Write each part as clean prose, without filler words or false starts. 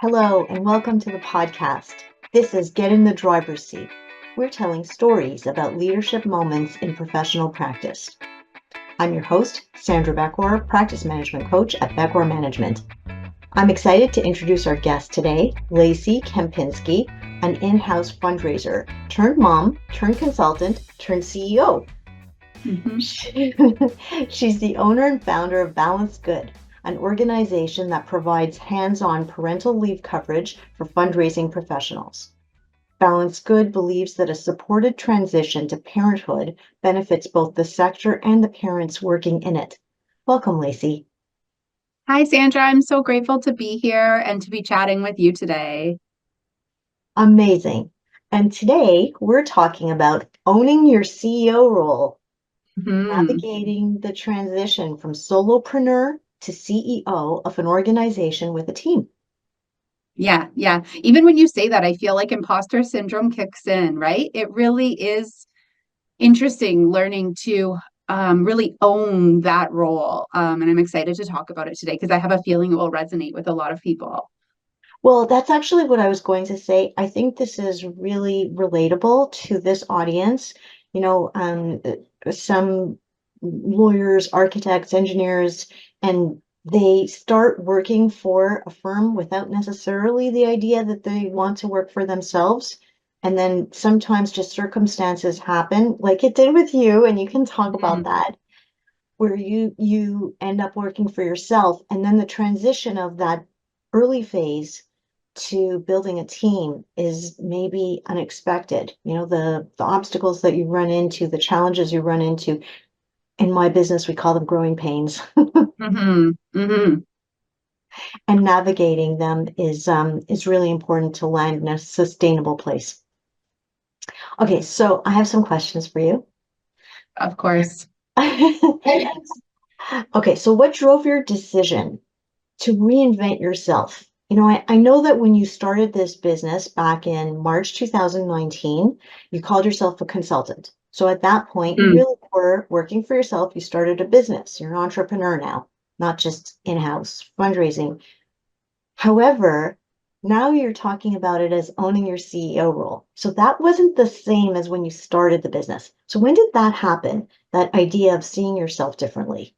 Hello, and welcome to the podcast. This is Get in the Driver's Seat. We're telling stories about leadership moments in professional practice. I'm your host, Sandra Beckor, Practice Management Coach at Beckor Management. I'm excited to introduce our guest today, Lacey Kempinski, an in-house fundraiser, turned mom, turned consultant, turned CEO. She's the owner and founder of Balanced Good, an organization that provides hands-on parental leave coverage for fundraising professionals. Balanced Good believes that a supported transition to parenthood benefits both the sector and the parents working in it. Welcome, Lacey. Hi, Sandra. I'm so grateful to be here and to be chatting with you today. Amazing. And today we're talking about owning your CEO role, navigating the transition from solopreneur to CEO of an organization with a team. Yeah. Even when you say that, I feel like imposter syndrome kicks in, right? It really is interesting learning to really own that role. And I'm excited to talk about it today because I have a feeling it will resonate with a lot of people. Well, that's actually what I was going to say. I think this is really relatable to this audience. Some lawyers, architects, engineers, and they start working for a firm without necessarily the idea that they want to work for themselves. And then sometimes just circumstances happen, like it did with you, and you can talk about that, where you end up working for yourself, and then the transition of that early phase to building a team is maybe unexpected. The obstacles that you run into, the challenges you run into. In my business, we call them growing pains. Mm-hmm. Mm-hmm. And navigating them is really important to land in a sustainable place. Okay, so I have some questions for you. Of course. Okay, so what drove your decision to reinvent yourself? I know that when you started this business back in March 2019, you called yourself a consultant. So at that point, you Mm. really were working for yourself. You started a business. You're an entrepreneur now, not just in-house fundraising. However, now you're talking about it as owning your CEO role. So that wasn't the same as when you started the business. So when did that happen? That idea of seeing yourself differently?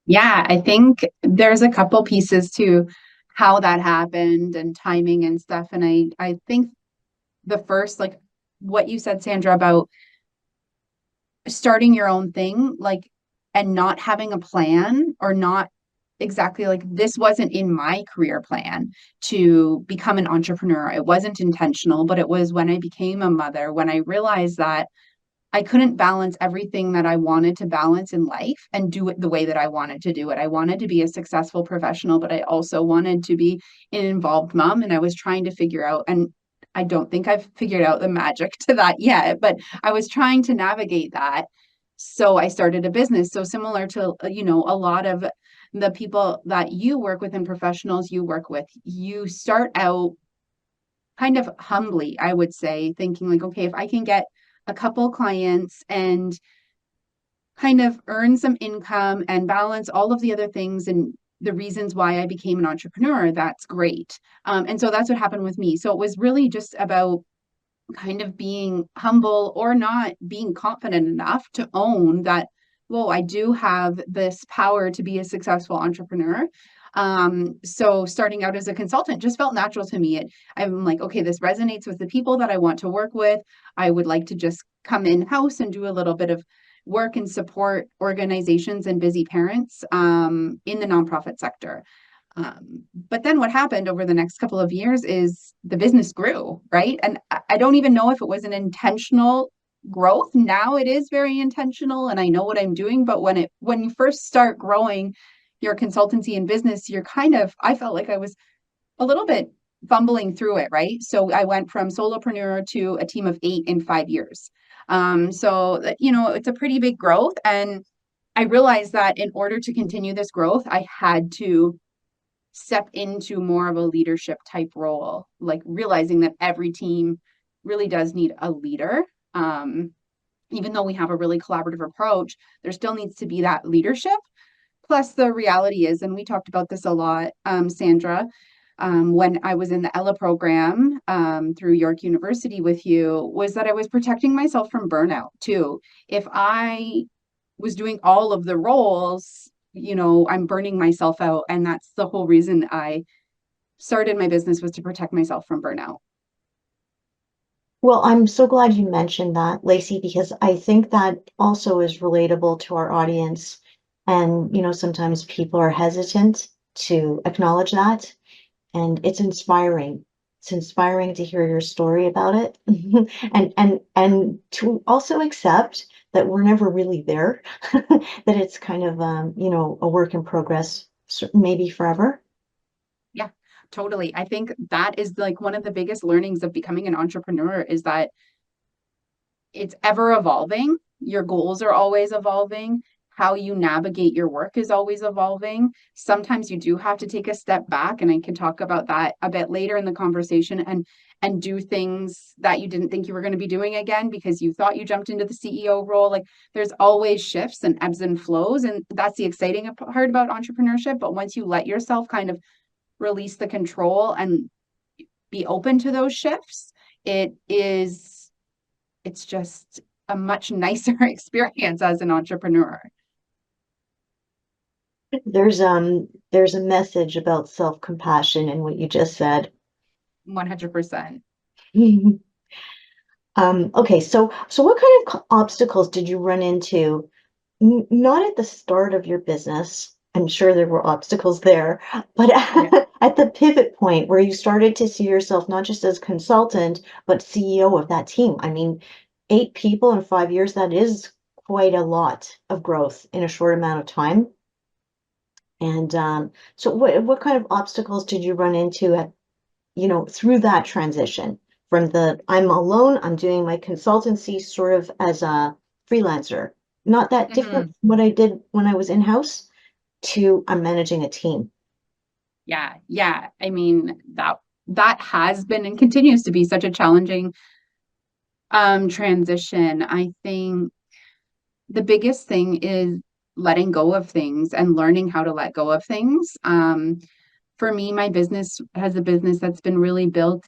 Yeah, I think there's a couple pieces to how that happened and timing and stuff. And I think the first, like what you said, Sandra, about starting your own thing, like, and not having a plan or not exactly like this wasn't in my career plan to become an entrepreneur. It wasn't intentional, but it was when I became a mother, when I realized that I couldn't balance everything that I wanted to balance in life and do it the way that I wanted to do it. I wanted to be a successful professional, but I also wanted to be an involved mom. And I was trying to figure out, and I don't think I've figured out the magic to that yet, but I was trying to navigate that. So I started a business. So similar to, a lot of the people that you work with and professionals you work with, you start out kind of humbly, I would say, thinking like, okay, if I can get a couple clients and kind of earn some income and balance all of the other things and the reasons why I became an entrepreneur, that's great. And so that's what happened with me. So it was really just about kind of being humble or not being confident enough to own that, whoa, I do have this power to be a successful entrepreneur. So starting out as a consultant just felt natural to me. I'm like, okay, this resonates with the people that I want to work with. I would like to just come in house and do a little bit of work and support organizations and busy parents in the nonprofit sector. But then what happened over the next couple of years is the business grew, right? And I don't even know if it was an intentional growth. Now it is very intentional and I know what I'm doing. But when you first start growing your consultancy and business, I felt like I was a little bit fumbling through it, right? So I went from solopreneur to a team of 8 in 5 years. It's a pretty big growth. And I realized that in order to continue this growth, I had to step into more of a leadership type role, like realizing that every team really does need a leader. Even though we have a really collaborative approach, there still needs to be that leadership. Plus, the reality is, and we talked about this a lot, Sandra, when I was in the Ella program through York University with you was that I was protecting myself from burnout too. If I was doing all of the roles, I'm burning myself out. And that's the whole reason I started my business, was to protect myself from burnout. Well, I'm so glad you mentioned that, Lacey, because I think that also is relatable to our audience. And, sometimes people are hesitant to acknowledge that. And it's inspiring. It's inspiring to hear your story about it. And to also accept that we're never really there, that it's kind of a work in progress, maybe forever. Yeah, totally. I think that is like one of the biggest learnings of becoming an entrepreneur is that it's ever evolving. Your goals are always evolving. How you navigate your work is always evolving. Sometimes you do have to take a step back, and I can talk about that a bit later in the conversation, and do things that you didn't think you were going to be doing again because you thought you jumped into the CEO role. Like there's always shifts and ebbs and flows, and that's the exciting part about entrepreneurship. But once you let yourself kind of release the control and be open to those shifts, it's just a much nicer experience as an entrepreneur. There's a message about self-compassion in what you just said. 100%. Okay, so what kind of obstacles did you run into? Not at the start of your business. I'm sure there were obstacles there, but Yeah. at the pivot point where you started to see yourself not just as consultant, but CEO of that team. I mean, 8 people in 5 years, that is quite a lot of growth in a short amount of time. And so what kind of obstacles did you run into through that transition from the I'm alone, I'm doing my consultancy sort of as a freelancer, not that different Mhm. from what I did when I was in-house, to I'm managing a team. Yeah. Yeah. I mean, that has been and continues to be such a challenging transition. I think the biggest thing is letting go of things and learning how to let go of things. For me, my business has a business that's been really built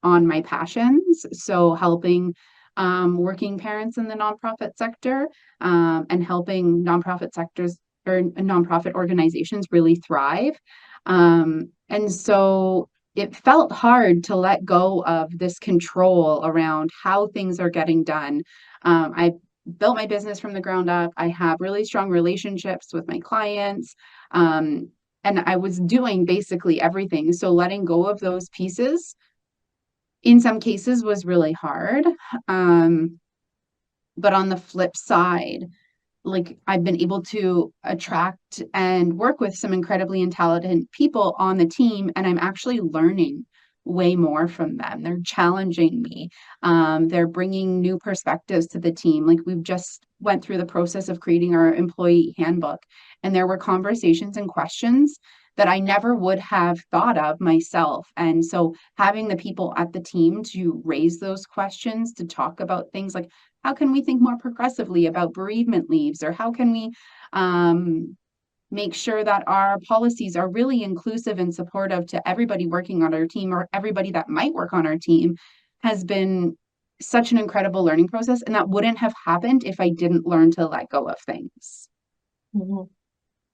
on my passions. So helping working parents in the nonprofit sector, and helping nonprofit sectors or nonprofit organizations really thrive. And so it felt hard to let go of this control around how things are getting done. I built my business from the ground up. I have really strong relationships with my clients. And I was doing basically everything. So letting go of those pieces in some cases was really hard. Um, but on the flip side, like I've been able to attract and work with some incredibly intelligent people on the team, and I'm actually learning way more from them. They're challenging me. They're bringing new perspectives to the team. Like we've just went through the process of creating our employee handbook, and there were conversations and questions that I never would have thought of myself. And so having the people at the team to raise those questions, to talk about things like how can we think more progressively about bereavement leaves, or how can we make sure that our policies are really inclusive and supportive to everybody working on our team or everybody that might work on our team, has been such an incredible learning process. And that wouldn't have happened if I didn't learn to let go of things. Mhm.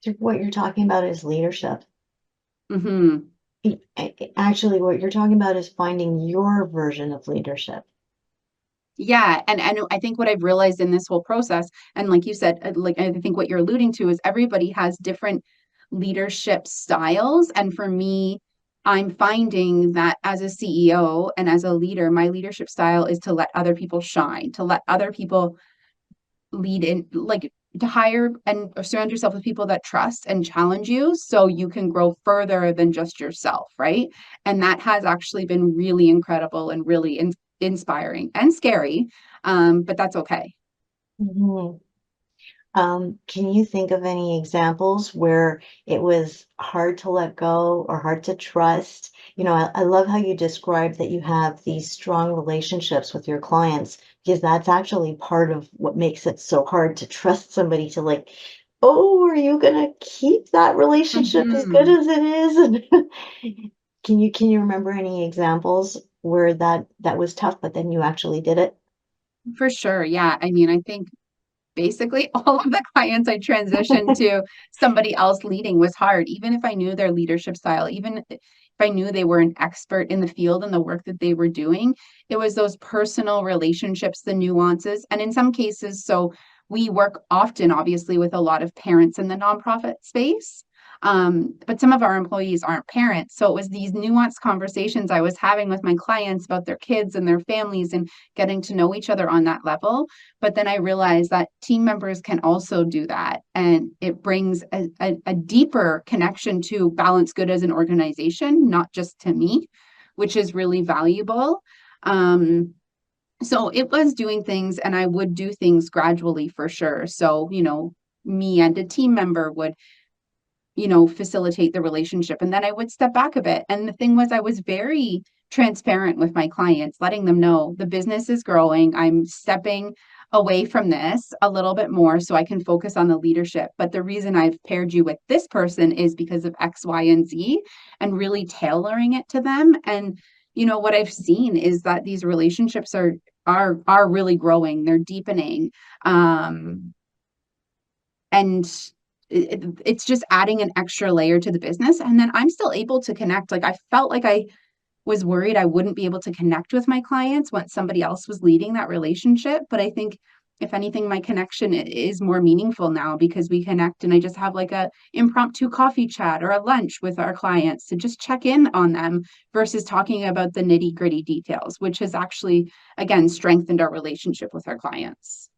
So what you're talking about is leadership. Hmm. Actually, what you're talking about is finding your version of leadership. Yeah, and I think what I've realized in this whole process, and like you said, like I think what you're alluding to is everybody has different leadership styles, and for me, I'm finding that as a CEO and as a leader, my leadership style is to let other people shine, to let other people lead in, like to hire and surround yourself with people that trust and challenge you so you can grow further than just yourself, right? And that has actually been really incredible and really inspiring and scary, but that's okay. Mhm. Can you think of any examples where it was hard to let go or hard to trust? I love how you described that you have these strong relationships with your clients, because that's actually part of what makes it so hard to trust somebody to like, oh, are you gonna keep that relationship as good Mhm. as it is? Can you remember any examples where that was tough, but then you actually did it? For sure. Yeah. I mean, I think basically all of the clients I transitioned to somebody else leading was hard, even if I knew their leadership style, even if I knew they were an expert in the field and the work that they were doing. It was those personal relationships, the nuances. And in some cases, so we work often, obviously, with a lot of parents in the nonprofit space. But some of our employees aren't parents. So it was these nuanced conversations I was having with my clients about their kids and their families and getting to know each other on that level. But then I realized that team members can also do that. And it brings a deeper connection to Balance Good as an organization, not just to me, which is really valuable. Um, so it was doing things, and I would do things gradually for sure. So, me and a team member would facilitate the relationship. And then I would step back a bit. And the thing was, I was very transparent with my clients, letting them know the business is growing. I'm stepping away from this a little bit more so I can focus on the leadership. But the reason I've paired you with this person is because of X, Y, and Z, and really tailoring it to them. And what I've seen is that these relationships are really growing. They're deepening. And it's just adding an extra layer to the business. And then I'm still able to connect. Like, I felt like I was worried I wouldn't be able to connect with my clients once somebody else was leading that relationship. But I think if anything, my connection is more meaningful now because we connect and I just have like a impromptu coffee chat or a lunch with our clients to just check in on them versus talking about the nitty gritty details, which has actually, again, strengthened our relationship with our clients.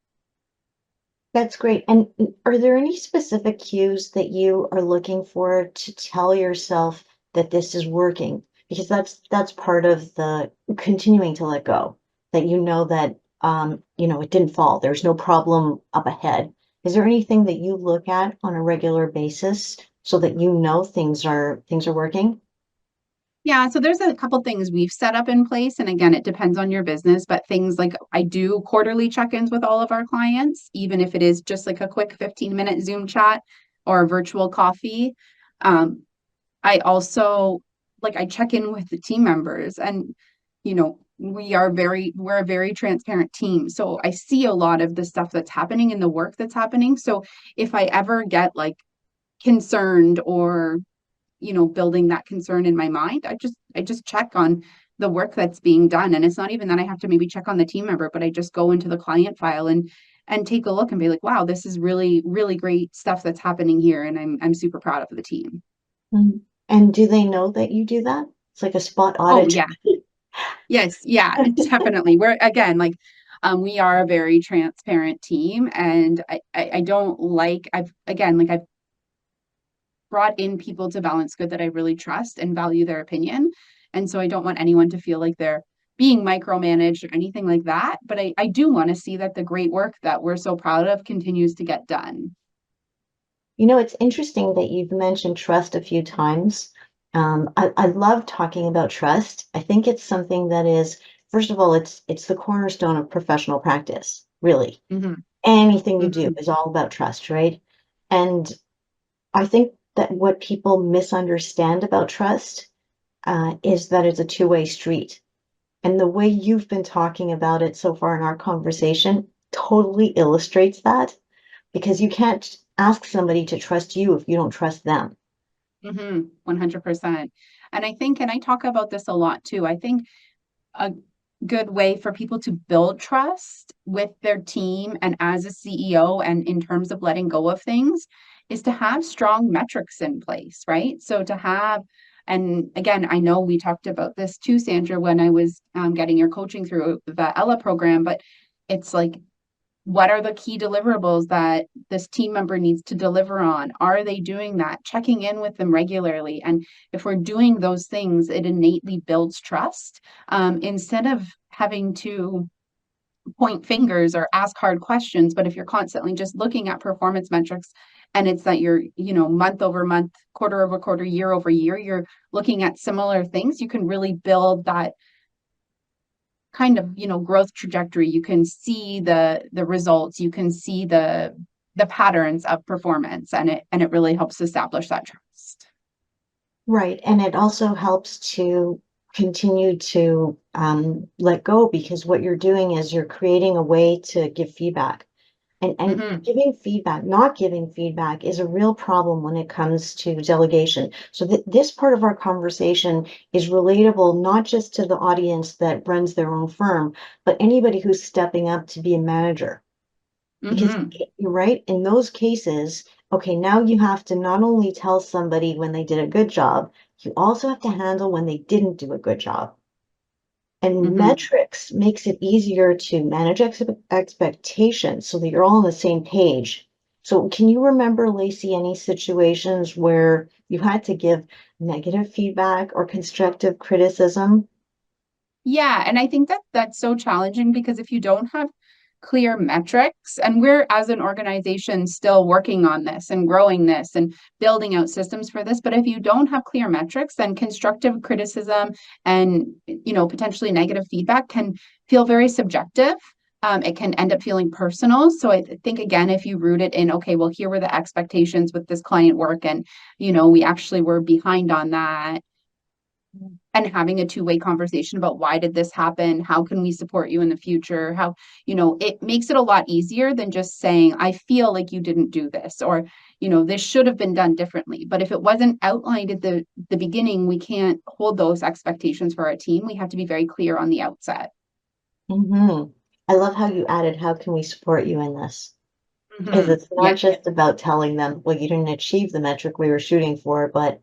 That's great. And are there any specific cues that you are looking for to tell yourself that this is working? Because that's part of the continuing to let go, that you know that it didn't fall. There's no problem up ahead. Is there anything that you look at on a regular basis so that you know things are working? Yeah, so there's a couple things we've set up in place. And again, it depends on your business, but things like I do quarterly check-ins with all of our clients, even if it is just like a quick 15-minute Zoom chat or a virtual coffee. Um, I also I check in with the team members and we're a very transparent team. So I see a lot of the stuff that's happening and the work that's happening. So if I ever get concerned or building that concern in my mind, I just check on the work that's being done. And it's not even that I have to maybe check on the team member, but I just go into the client file and take a look and be like, wow, this is really, really great stuff that's happening here. And I'm super proud of the team. Mhm. And do they know that you do that? It's like a spot Oh audit. yeah. Yes, yeah, definitely. We're again we are a very transparent team and I don't I've brought in people to Balance Good that I really trust and value their opinion. And so I don't want anyone to feel like they're being micromanaged or anything like that. But I do want to see that the great work that we're so proud of continues to get done. It's interesting that you've mentioned trust a few times. I love talking about trust. I think it's something that is, first of all, it's the cornerstone of professional practice, really. Hmm. Anything you do Hmm. is all about trust, right? And I think that what people misunderstand about trust is that it's a two-way street. And the way you've been talking about it so far in our conversation totally illustrates that because you can't ask somebody to trust you if you don't trust them. 100%. And I think, and I talk about this a lot too, I think a good way for people to build trust with their team and as a CEO and in terms of letting go of things is to have strong metrics in place, right? So to have, and again, I know we talked about this too, Sandra, when I was getting your coaching through the Ella program, but it's like, what are the key deliverables that this team member needs to deliver on? Are they doing that? Checking in with them regularly. And if we're doing those things, it innately builds trust instead of having to point fingers or ask hard questions. But if you're constantly just looking at performance metrics and it's that you're, month over month, quarter over quarter, year over year, you're looking at similar things, you can really build that kind of growth trajectory. You can see the results, you can see the patterns of performance, and it really helps establish that trust. Right. And it also helps to continue to let go, because what you're doing is you're creating a way to give feedback. And Hmm. giving feedback, not giving feedback is a real problem when it comes to delegation. So this part of our conversation is relatable not just to the audience that runs their own firm, but anybody who's stepping up to be a manager. Because Hmm. you're right, in those cases, okay, now you have to not only tell somebody when they did a good job, you also have to handle when they didn't do a good job. And Hmm. metrics makes it easier to manage expectations so that you're all on the same page. So can you remember, Lacey, any situations where you had to give negative feedback or constructive criticism? Yeah, and I think that that's so challenging because if you don't have clear metrics, and we're as an organization still working on this and growing this and building out systems for this, but if you don't have clear metrics, then constructive criticism and potentially negative feedback can feel very subjective. It can end up feeling personal. So I think again, if you root it in, okay, well, here were the expectations with this client work, and we actually were behind on that, and having a two-way conversation about why did this happen, how can we support you in the future, how it makes it a lot easier than just saying I feel like you didn't do this, or this should have been done differently. But if it wasn't outlined at the beginning, we can't hold those expectations for our team. We have to be very clear on the outset. Hmm. I love how you added, how can we support you in this? Because it's not Yeah. just about telling them, well, you didn't achieve the metric we were shooting for, but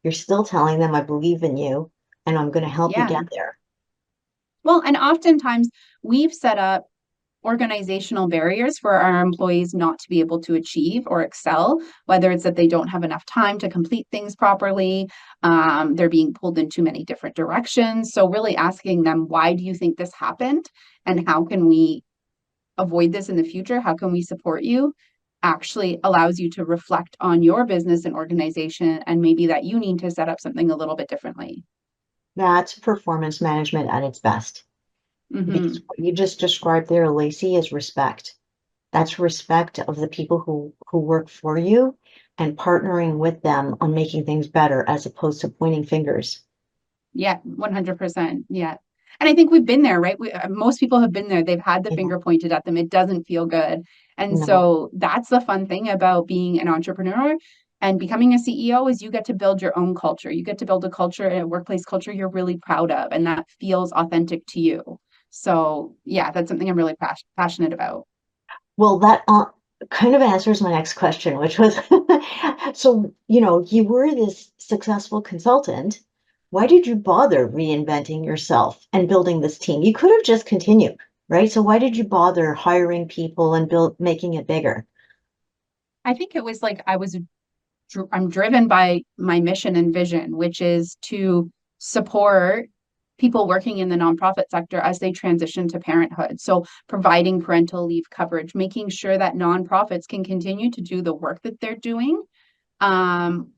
you're still telling them, I believe in you and I'm going to help you Yeah. get there. Well, and oftentimes we've set up organizational barriers for our employees not to be able to achieve or excel, whether it's that they don't have enough time to complete things properly, they're being pulled in too many different directions. So, really asking them, why do you think this happened? And how can we avoid this in the future? How can we support you? Actually allows you to reflect on your business and organization, and maybe that you need to set up something a little bit differently. That's performance management at its best. Because Hmm. what you just described there, Lacey, is respect. That's respect of the people who work for you and partnering with them on making things better as opposed to pointing fingers. Yeah, 100%. Yeah. And I think we've been there, right? Most people have been there. They've had the Yeah, finger pointed at them. It doesn't feel good. And no. so that's the fun thing about being an entrepreneur and becoming a CEO is you get to build your own culture. You get to build a culture, a workplace culture you're really proud of, and that feels authentic to you. So, yeah, that's something I'm really passionate about. Well, that kind of answers my next question, which was, so, you were this successful consultant. Why did you bother reinventing yourself and building this team? You could have just continued, right? So why did you bother hiring people and making it bigger? I think it was like I'm driven by my mission and vision, which is to support people working in the nonprofit sector as they transition to parenthood. So, providing parental leave coverage, making sure that nonprofits can continue to do the work that they're doing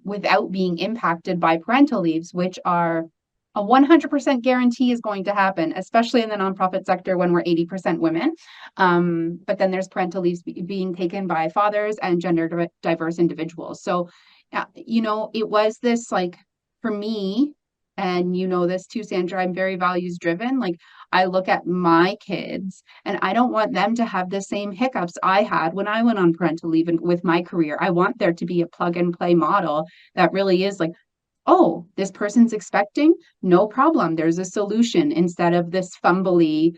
without being impacted by parental leaves, which are a 100% guarantee is going to happen, especially in the nonprofit sector when we're 80% women. But then there's parental leaves being taken by fathers and gender diverse individuals. So, it was this like for me, and this too, Sandra, I'm very values driven. Like, I look at my kids and I don't want them to have the same hiccups I had when I went on parental leave and with my career. I want there to be a plug and play model that really is like, oh, this person's expecting, no problem. There's a solution instead of this fumbly,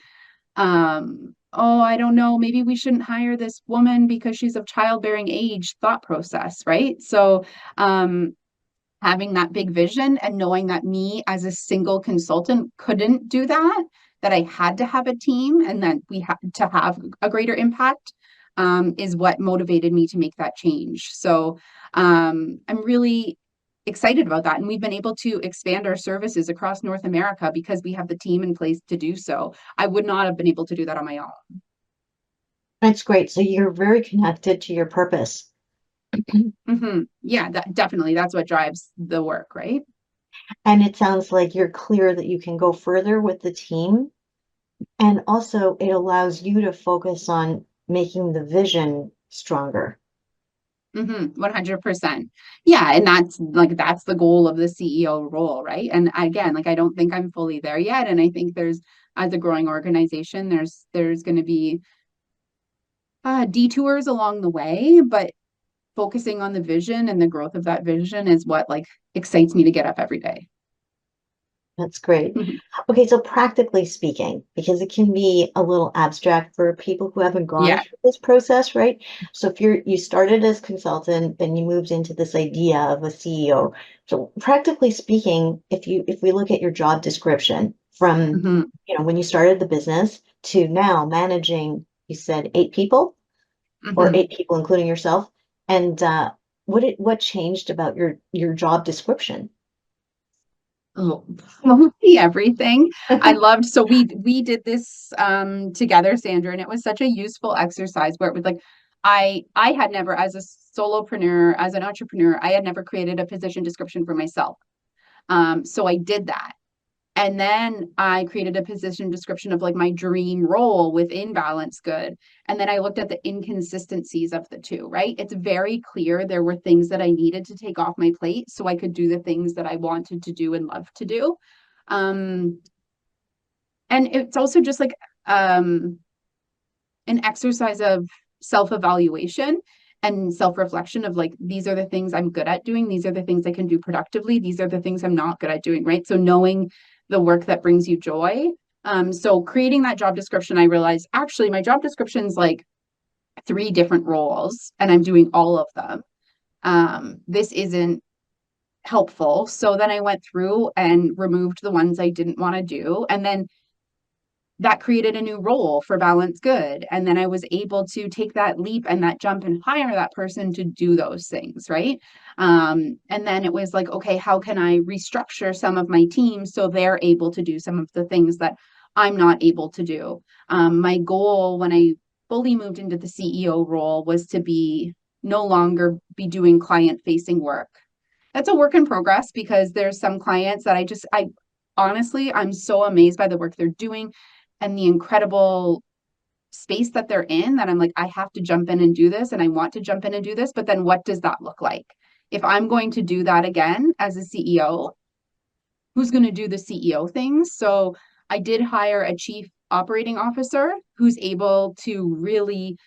oh, I don't know, maybe we shouldn't hire this woman because she's of childbearing age thought process, right? So, having that big vision and knowing that me as a single consultant couldn't do that, that I had to have a team and that we had to have a greater impact, is what motivated me to make that change. So I'm really excited about that. And we've been able to expand our services across North America because we have the team in place to do so. I would not have been able to do that on my own. That's great. So you're very connected to your purpose. Yeah, that definitely that's what drives the work, right? And it sounds like you're clear that you can go further with the team. And also, it allows you to focus on making the vision stronger. 100%. Yeah, and that's the goal of the CEO role, right? And again, like I don't think I'm fully there yet, and I think there's as a growing organization, there's going to be detours along the way, but focusing on the vision and the growth of that vision is what like excites me to get up every day. That's great. Okay, so practically speaking, because it can be a little abstract for people who haven't gone Yeah. through this process, right? So if you started as consultant, then you moved into this idea of a CEO. So practically speaking, if we look at your job description from, hmm when you started the business to now managing, you said 8 people or hmm 8 people, including yourself. And what changed about your job description? Oh, mostly everything. I loved so we did this together, Sandra, and it was such a useful exercise where it was like I had never as a solopreneur, as an entrepreneur, I had never created a position description for myself. So I did that. And then I created a position description of like my dream role within Balance Good. And then I looked at the inconsistencies of the two, right? It's very clear there were things that I needed to take off my plate so I could do the things that I wanted to do and love to do. Um, and it's also just like an exercise of self-evaluation and self-reflection of like these are the things I'm good at doing, these are the things I can do productively, these are the things I'm not good at doing, right? So knowing the work that brings you joy. So creating that job description, I realized actually my job description is like 3 different roles and I'm doing all of them. This isn't helpful. So then I went through and removed the ones I didn't want to do. And then that created a new role for Balance Good. And then I was able to take that leap and that jump and hire that person to do those things, right? And then it was like, okay, how can I restructure some of my team so they're able to do some of the things that I'm not able to do? My goal when I fully moved into the CEO role was to be no longer be doing client facing work. That's a work in progress because there's some clients that I honestly, I'm so amazed by the work they're doing and the incredible space that they're in that I'm like, I have to jump in and do this and I want to jump in and do this. But then what does that look like? If I'm going to do that again as a CEO, who's going to do the CEO things? So I did hire a chief operating officer who's able to really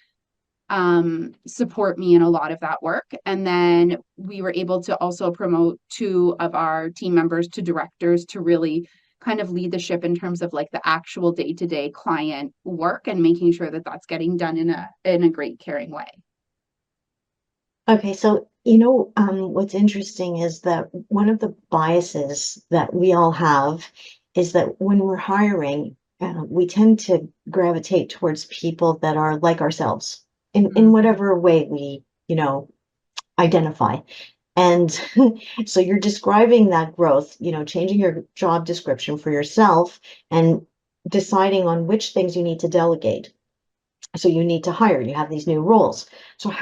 support me in a lot of that work. And then we were able to also promote 2 of our team members to directors to really kind of lead the ship in terms of like the actual day-to-day client work and making sure that that's getting done in a great caring way. Okay, so what's interesting is that one of the biases that we all have is that when we're hiring, we tend to gravitate towards people that are like ourselves in Mm-hmm. whatever way we, identify. And so you're describing that growth, changing your job description for yourself and deciding on which things you need to delegate. So you need to hire, you have these new roles. So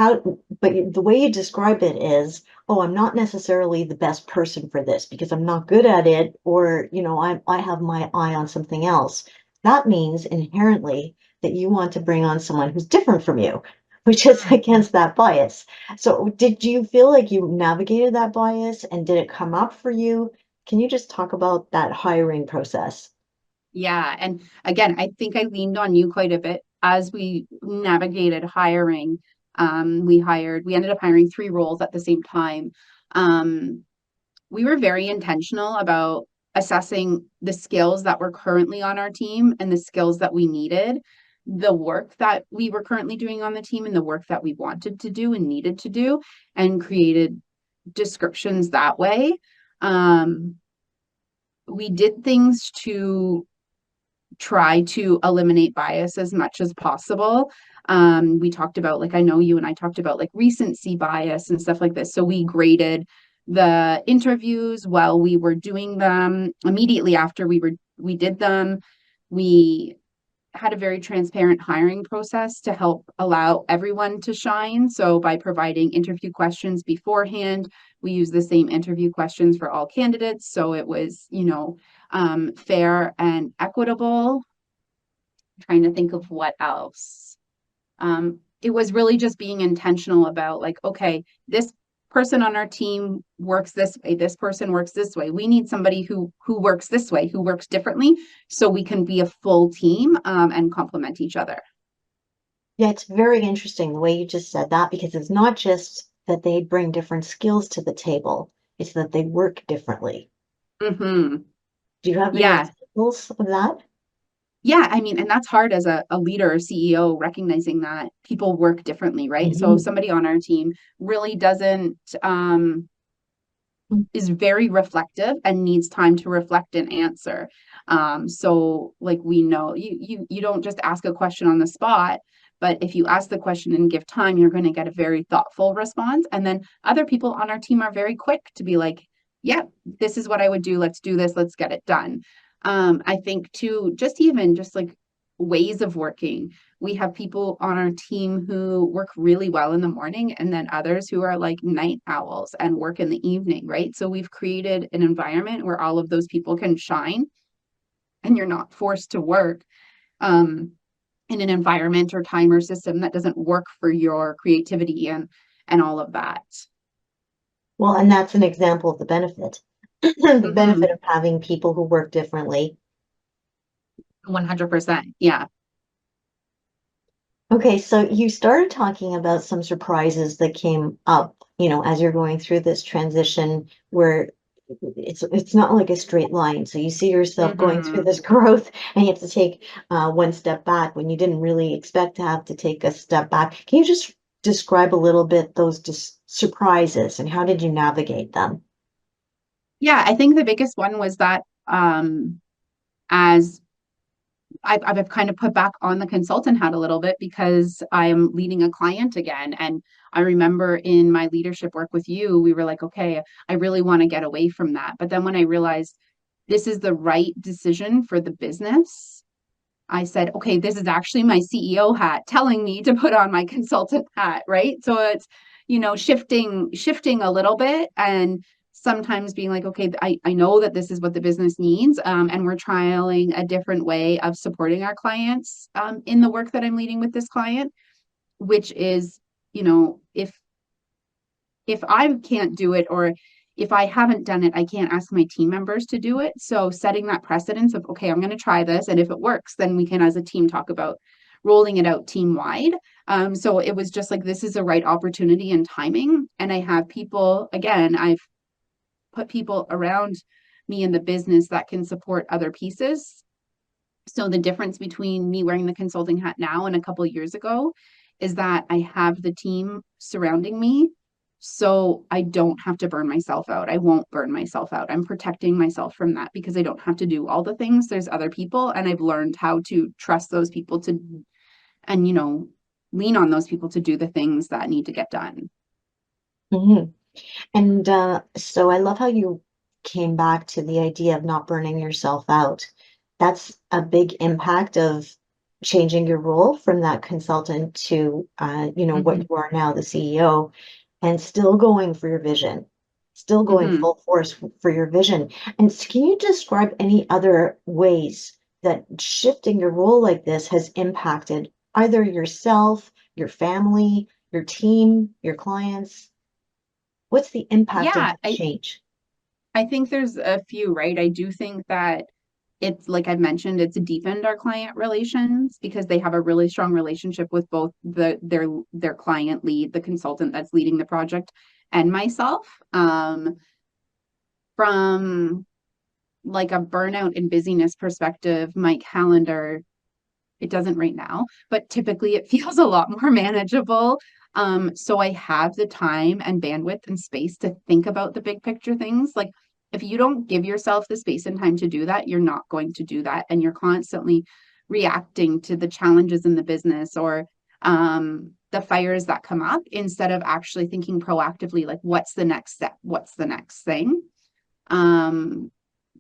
but the way you describe it is, oh, I'm not necessarily the best person for this because I'm not good at it, or, I have my eye on something else. That means inherently that you want to bring on someone who's different from you, which is against that bias. So did you feel like you navigated that bias and did it come up for you? Can you just talk about that hiring process? Yeah. And again, I think I leaned on you quite a bit as we navigated hiring. We ended up hiring 3 roles at the same time. Um, we were very intentional about assessing the skills that were currently on our team and the skills that we needed, the work that we were currently doing on the team and the work that we wanted to do and needed to do, and created descriptions that way. Um, we did things to try to eliminate bias as much as possible. We talked about, like, I know you and I talked about like recency bias and stuff like this. So we graded the interviews while we were doing them. Immediately after we did them, we had a very transparent hiring process to help allow everyone to shine. So by providing interview questions beforehand, we use the same interview questions for all candidates. So it was, fair and equitable. Trying to think of what else. it was really just being intentional about like, okay, this person on our team works this way, this person works this way. We need somebody who works this way, who works differently, so we can be a full team and complement each other. Yeah, it's very interesting the way you just said that because it's not just that they bring different skills to the table, it's that they work differently. Hmm. Do you have any Yeah. examples of that? Yeah, I mean, and that's hard as a leader or CEO, recognizing that people work differently, right? So if Hmm. somebody on our team really doesn't is very reflective and needs time to reflect and answer. So like we know you don't just ask a question on the spot, but if you ask the question and give time, you're going to get a very thoughtful response. And then other people on our team are very quick to be like, yeah, this is what I would do. Let's do this. Let's get it done. I think too, just even just like ways of working. We have people on our team who work really well in the morning, and then others who are like night owls and work in the evening, right? So we've created an environment where all of those people can shine, and you're not forced to work um, in an environment or timer system that doesn't work for your creativity and all of that. Well, and that's an example of the benefit. The benefit Mm-hmm. of having people who work differently. 100%. Yeah. Okay, so you started talking about some surprises that came up, as you're going through this transition where it's not like a straight line. So you see yourself going through Mm-hmm. this growth and you have to take one step back when you didn't really expect to have to take a step back. Can you just describe a little bit those surprises and how did you navigate them? Yeah, I think the biggest one was that as I've kind of put back on the consultant hat a little bit because I'm leading a client again. And I remember in my leadership work with you, we were like, okay, I really want to get away from that. But then when I realized this is the right decision for the business, I said, okay, this is actually my CEO hat telling me to put on my consultant hat, right? So it's, shifting a little bit and sometimes being like, okay, I know that this is what the business needs. And we're trialing a different way of supporting our clients in the work that I'm leading with this client, which is, if I can't do it or if I haven't done it, I can't ask my team members to do it. So setting that precedence of, okay, I'm going to try this. And if it works, then we can, as a team, talk about rolling it out team wide. So it was just like, this is the right opportunity and timing. And I have people, again, I've put people around me in the business that can support other pieces. So the difference between me wearing the consulting hat now and a couple of years ago is that I have the team surrounding me. So I don't have to burn myself out. I won't burn myself out. I'm protecting myself from that because I don't have to do all the things. There's other people, and I've learned how to trust those people to, and, lean on those people to do the things that need to get done. Hmm. And so I love how you came back to the idea of not burning yourself out. That's a big impact of changing your role from that consultant to, what Mm-hmm. you are now, the CEO, and still going for your vision, still going Mm-hmm. full force for your vision. And can you describe any other ways that shifting your role like this has impacted either yourself, your family, your team, your clients? What's the impact of Yeah, the change? I think there's a few, right? I do think that it's like I've mentioned, it's deepened our client relations because they have a really strong relationship with both their client lead, the consultant that's leading the project, and myself. From like a burnout and busyness perspective, my calendar, it doesn't right now, but typically it feels a lot more manageable. So I have the time and bandwidth and space to think about the big picture things. Like if you don't give yourself the space and time to do that, you're not going to do that. And you're constantly reacting to the challenges in the business or the fires that come up instead of actually thinking proactively, like what's the next step? What's the next thing? Um,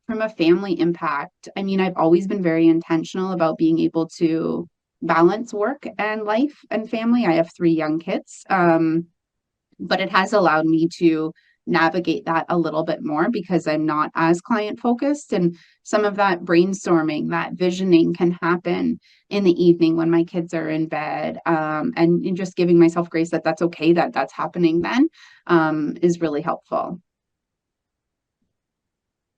from a family impact, I mean, I've always been very intentional about being able to balance work and life and family. I have three young kids, but it has allowed me to navigate that a little bit more because I'm not as client focused. And some of that brainstorming, that visioning can happen in the evening when my kids are in bed. And just giving myself grace that that's okay, that that's happening then, is really helpful.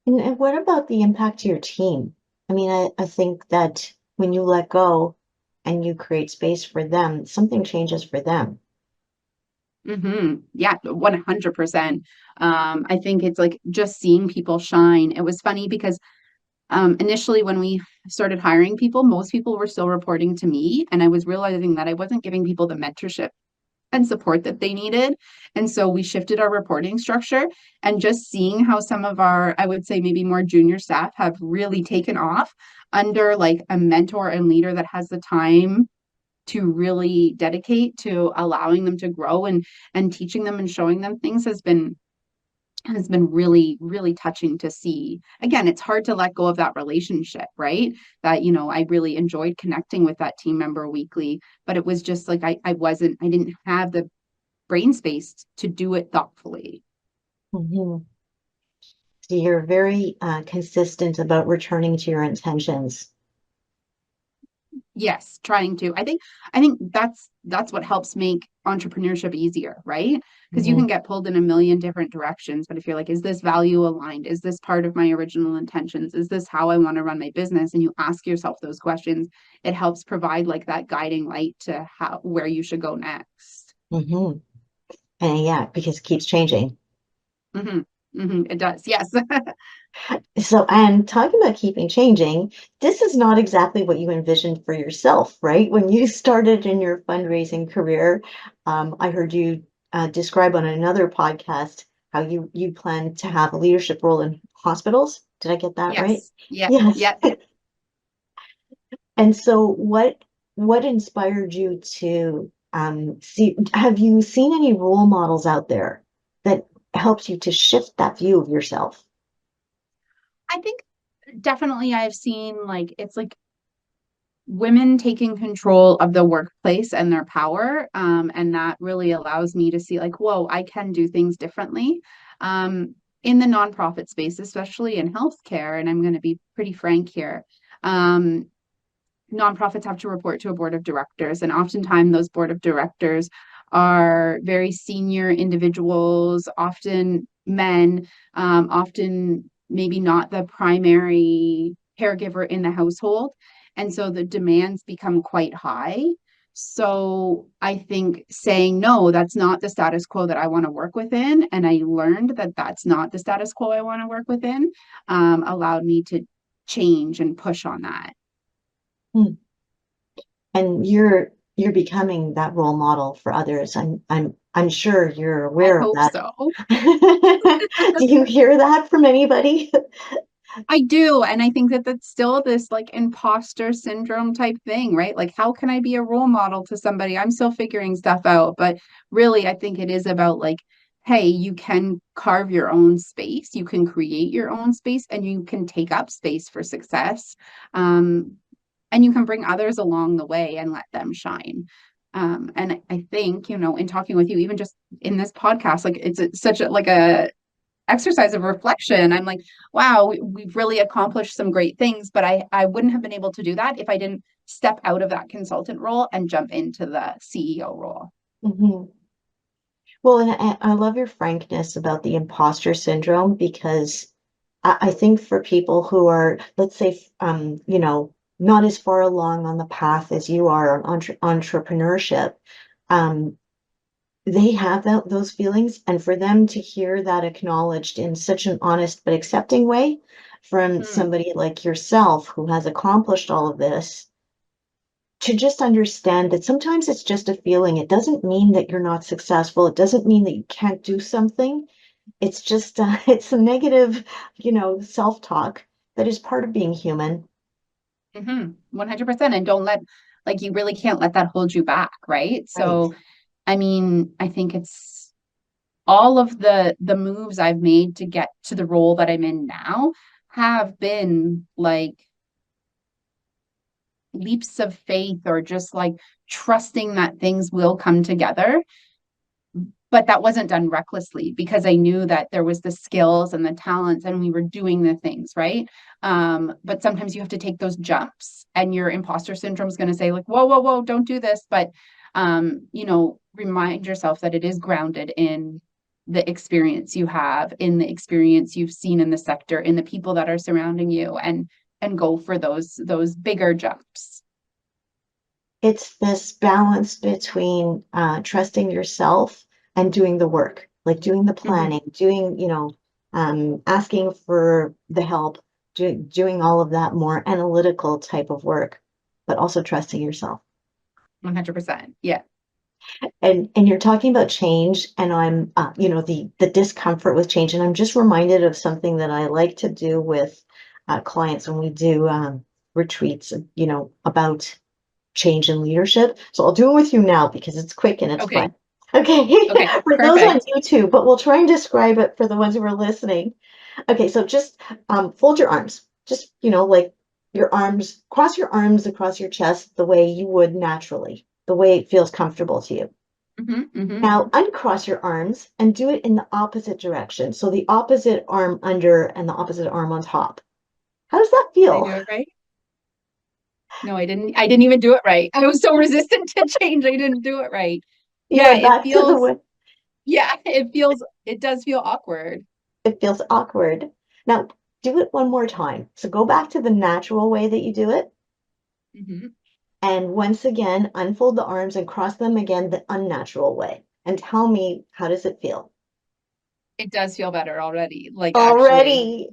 And what about the impact to your team? I mean, I think that when you let go and you create space for them, something changes for them. Yeah, 100%. I think it's like just seeing people shine. It was funny because initially when we started hiring people, most people were still reporting to me, and I was realizing that I wasn't giving people the mentorship and support that they needed. And so we shifted our reporting structure, and just seeing how some of our, I would say maybe more junior staff have really taken off under like a mentor and leader that has the time to really dedicate to allowing them to grow and teaching them and showing them things has been really, really touching to see. Again, it's hard to let go of that relationship, right? That, I really enjoyed connecting with that team member weekly, but it was just like I didn't have the brain space to do it thoughtfully. Mhm. So you're very consistent about returning to your intentions. Yes, trying to. I think that's what helps make entrepreneurship easier, right? Because you Mhm. can get pulled in a million different directions, but if you're like, is this value aligned? Is this part of my original intentions? Is this how I want to run my business? And you ask yourself those questions, it helps provide like that guiding light to how where you should go next. Mhm. And yeah, because it keeps changing. It does. Yes. So, and talking about keeping changing, this is not exactly what you envisioned for yourself, right? When you started in your fundraising career, I heard you describe on another podcast how you plan to have a leadership role in hospitals. Did I get that right? Yes. Yeah. Yes. Yeah. And so, what inspired you to see? Have you seen any role models out there that helps you to shift that view of yourself? I think definitely I've seen like it's like women taking control of the workplace and their power. And that really allows me to see, like, whoa, I can do things differently. In the nonprofit space, especially in healthcare, and I'm going to be pretty frank here. Nonprofits have to report to a board of directors, and oftentimes those board of directors are very senior individuals, often men, often maybe not the primary caregiver in the household. And so the demands become quite high. So I think saying, no, that's not the status quo that I want to work within. And I learned that that's not the status quo I want to work within, allowed me to change and push on that. Hmm. And you're becoming that role model for others. I'm sure you're I aware of hope that. so. Do you hear that from anybody? I do. And I think that that's still this like imposter syndrome type thing, right? Like, how can I be a role model to somebody? I'm still figuring stuff out. But really, I think it is about like, hey, you can carve your own space, you can create your own space, and you can take up space for success. Um, and you can bring others along the way and let them shine. And I think, in talking with you, even just in this podcast, like such a like a exercise of reflection. I'm like, wow, we've really accomplished some great things, but I wouldn't have been able to do that if I didn't step out of that consultant role and jump into the CEO role. Mhm. Well, and I love your frankness about the imposter syndrome because I think for people who are, let's say, not as far along on the path as you are on entrepreneurship, um, they have those feelings, and for them to hear that acknowledged in such an honest but accepting way from Hmm. somebody like yourself who has accomplished all of this, to just understand that sometimes it's just a feeling. It doesn't mean that you're not successful. It doesn't mean that you can't do something. It's just it's a negative, self-talk that is part of being human. 100%. And don't let, like, you really can't let that hold you back, right? Right. So, I mean, I think it's all of the moves I've made to get to the role that I'm in now have been like leaps of faith or just like trusting that things will come together. but that wasn't done recklessly because I knew that there was the skills and the talents and we were doing the things, right? But sometimes you have to take those jumps and your imposter syndrome is going to say like, whoa, whoa, whoa, don't do this. But, remind yourself that it is grounded in the experience you have, in the experience you've seen in the sector, in the people that are surrounding you, and go for those bigger jumps. It's this balance between trusting yourself and doing the work, like doing the Mm-hmm. planning, doing, asking for the help, doing all of that more analytical type of work, but also trusting yourself. 100%. Yeah. And you're talking about change, and I'm, the discomfort with change, and I'm just reminded of something that I like to do with clients when we do retreats, about change in leadership. So I'll do it with you now because it's quick and it's Okay. fun. Okay, Okay. for those on Perfect. YouTube, but we'll try and describe it for the ones who are listening. Okay, so just fold your arms. Just, like your arms, cross your arms across your chest the way you would naturally, the way it feels comfortable to you. Mm-hmm. Mm-hmm. Now uncross your arms and do it in the opposite direction. So the opposite arm under and the opposite arm on top. How does that Did I feel? do it right? No, I didn't. I didn't even do it right. I was so resistant to change. I didn't do it right. You Yeah, went back to the way. it does feel awkward. It feels awkward. Now, do it one more time. So go back to the natural way that you do it. Mm-hmm. And once again, unfold the arms and cross them again the unnatural way. And tell me, how does it feel? It does feel better already. Like actually, Already.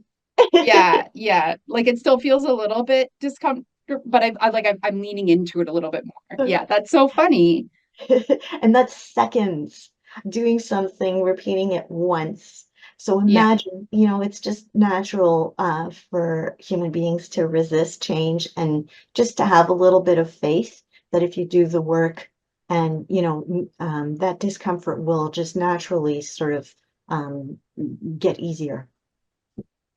yeah, yeah. Like it still feels a little bit discomfort, but I'm leaning into it a little bit more. Yeah, that's so funny. And that's seconds doing something, repeating it once. So Yeah. imagine, it's just natural for human beings to resist change and just to have a little bit of faith that if you do the work and, that discomfort will just naturally sort of get easier.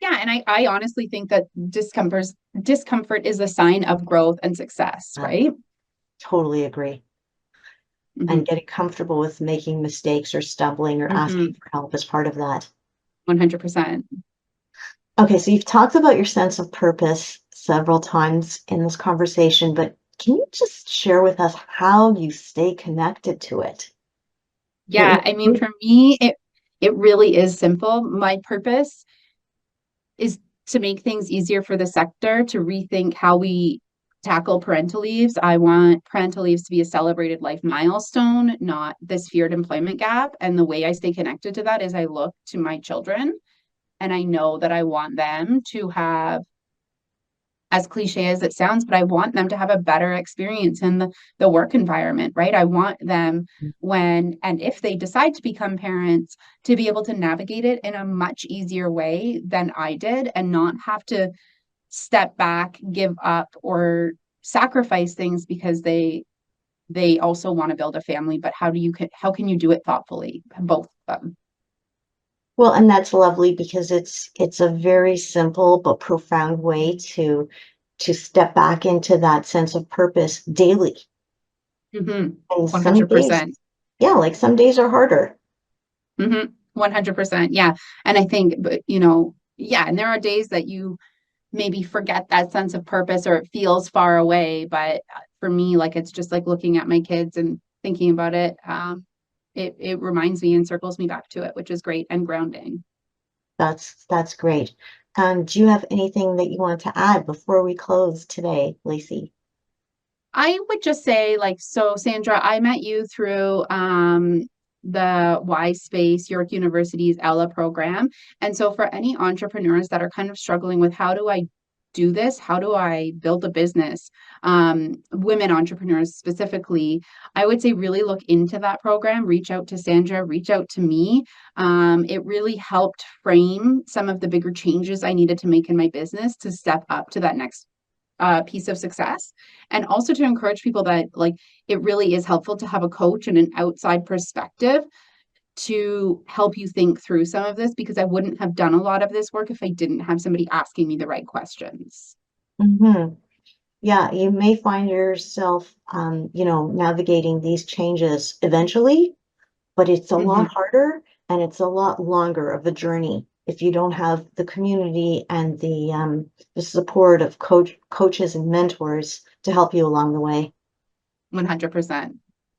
Yeah, and I honestly think that discomfort is a sign of growth and success, Uh, right? totally agree. And Mm-hmm. getting comfortable with making mistakes or stumbling or Mm-hmm. asking for help is part of that. 100%. Okay, so you've talked about your sense of purpose several times in this conversation, but can you just share with us how you stay connected to it? Yeah, I mean, for me, it really is simple. My purpose is to make things easier for the sector, to rethink how we tackle parental leaves. I want parental leaves to be a celebrated life milestone, not this feared employment gap. And the way I stay connected to that is I look to my children and I know that I want them to have, as cliche as it sounds, but I want them to have a better experience in the work environment, right? I want them when and if they decide to become parents to be able to navigate it in a much easier way than I did and not have to step back, give up, or sacrifice things because they also want to build a family, but how can you do it thoughtfully, both of them? Well, and that's lovely because it's a very simple but profound way to step back into that sense of purpose daily. Mm-hmm. And some days, 100%. yeah, like some days are harder. Mm-hmm. 100%. Yeah. And I think, but yeah, and there are days that you maybe forget that sense of purpose or it feels far away. But for me, like it's just like looking at my kids and thinking about it. It reminds me and circles me back to it, which is great and grounding. That's great. Do you have anything that you want to add before we close today, Lacey? I would just say, like, so Sandra, I met you through the Y Space York University's Ella program. And so for any entrepreneurs that are kind of struggling with how do I do this? How do I build a business? Women entrepreneurs specifically, I would say really look into that program, reach out to Sandra, reach out to me. It really helped frame some of the bigger changes I needed to make in my business to step up to that next piece of success, and also to encourage people that like it really is helpful to have a coach and an outside perspective to help you think through some of this, because I wouldn't have done a lot of this work if I didn't have somebody asking me the right questions. Hmm. Yeah, you may find yourself, navigating these changes eventually, but it's a lot Mhm. harder and it's a lot longer of a journey if you don't have the community and the support of coaches and mentors to help you along the way. 100%.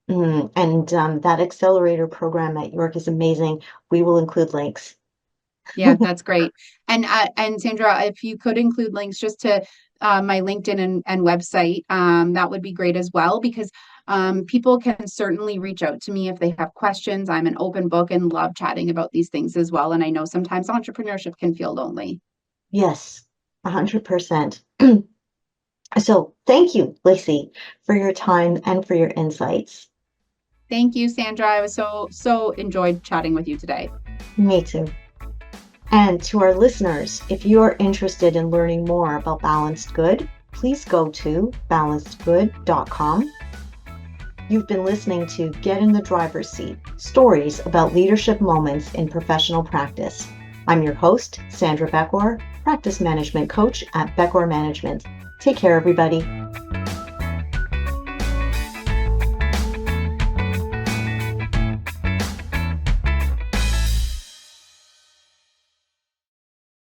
And that accelerator program at York is amazing. We will include links. Yeah, that's great. And Sandra, if you could include links just to my LinkedIn and website, that would be great as well, because people can certainly reach out to me if they have questions. I'm an open book and love chatting about these things as well. And I know sometimes entrepreneurship can feel lonely. Yes, 100%. So thank you, Lacey, for your time and for your insights. Thank you, Sandra. I was so enjoyed chatting with you today. Me too. And to our listeners, if you are interested in learning more about Balanced Good, please go to balancedgood.com. You've been listening to Get in the Driver's Seat, stories about leadership moments in professional practice. I'm your host, Sandra Beckor, practice management coach at Beckor Management. Take care, everybody.